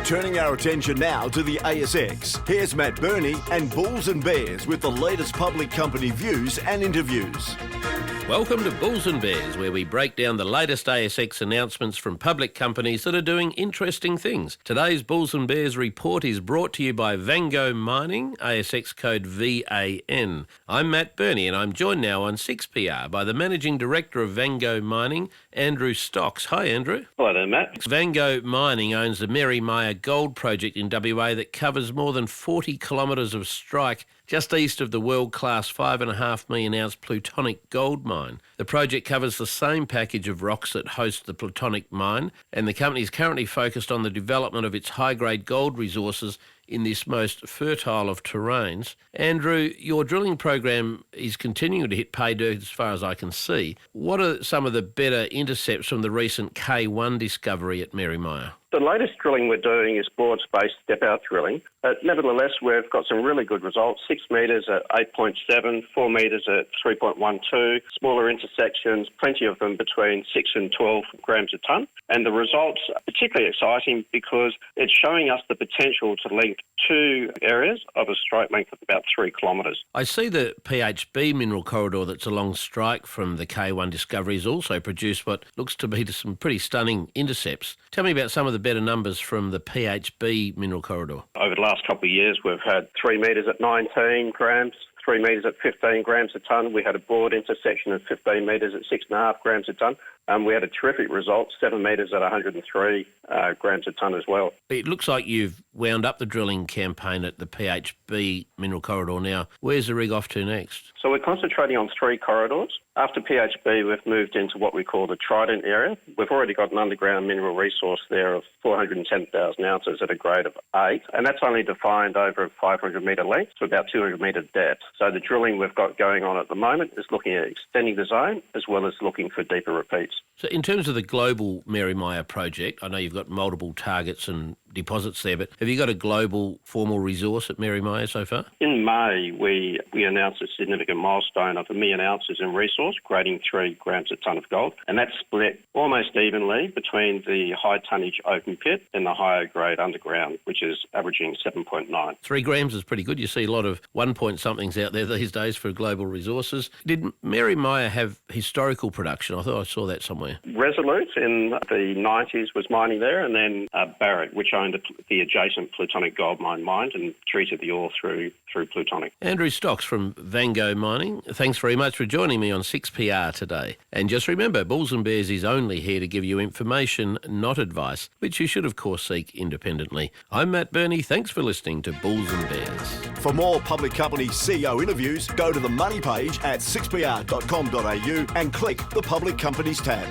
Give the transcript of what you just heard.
Turning our attention now to the ASX. Here's Matt Birney and Bulls and Bears with the latest public company views and interviews. Welcome to Bulls and Bears, where we break down the latest ASX announcements from public companies that are doing interesting things. Today's Bulls and Bears report is brought to you by Vango Mining, ASX code VAN. I'm Matt Birney and I'm joined now on 6PR by the Managing Director of Vango Mining, Andrew Stocks. Hi, Andrew. Hello there, Matt. Vango Mining owns the Mary Meyer Gold Project in WA that covers more than 40 kilometres of strike just east of the world-class 5.5 million ounce plutonic gold mine. The project covers the same package of rocks that host the plutonic mine, and the company is currently focused on the development of its high-grade gold resources in this most fertile of terrains. Andrew, your drilling program is continuing to hit pay dirt as far as I can see. What are some of the better intercepts from the recent K1 discovery at Mary Meyer? The latest drilling we're doing is broad-spaced step-out drilling. Nevertheless, we've got some really good results. 6 metres at 8.7, 4 metres at 3.12, smaller intersections, plenty of them between 6 and 12 grams a tonne. And the results are particularly exciting because it's showing us the potential to link two areas of a strike length of about 3 kilometres. I see the PHB mineral corridor that's along strike from the K1 discovery has also produced what looks to be some pretty stunning intercepts. Tell me about some of the better numbers from the PHB mineral corridor. Over the last couple of years, we've had 3 metres at 19 grams, 3 metres at 15 grams a tonne. We had a broad intersection of 15 metres at 6.5 grams a tonne. We had a terrific result, 7 metres at 103 grams a tonne as well. It looks like you've wound up the drilling campaign at the PHB mineral corridor now. Where's the rig off to next? So we're concentrating on 3 corridors. After PHB, we've moved into what we call the Trident area. We've already got an underground mineral resource there of 410,000 ounces at a grade of 8, and that's only defined over a 500 metre length to about 200 metre depth. So the drilling we've got going on at the moment is looking at extending the zone as well as looking for deeper repeats. So in terms of the global Mary Meyer project, I know you've got multiple targets and deposits there, but have you got a global formal resource at Mary Meyer so far? In May, we announced a significant milestone of 1 million ounces in resource, grading 3 grams a tonne of gold, and that's split almost evenly between the high tonnage open pit and the higher grade underground, which is averaging 7.9. 3 grams is pretty good. You see a lot of 1 point somethings out there these days for global resources. Did Mary Meyer have historical production? I thought I saw that somewhere. Resolute in the 90s was mining there, and then Barrett, which owned the adjacent plutonic gold mine, mined and treated the ore through plutonic. Andrew Stocks from Vango Mining, thanks very much for joining me on 6PR today. And just remember, Bulls and Bears is only here to give you information, not advice, which you should of course seek independently. I'm Matt Birney, thanks for listening to Bulls and Bears. For more public company CEO interviews, go to the Money page at 6pr.com.au and click the Public Companies tab.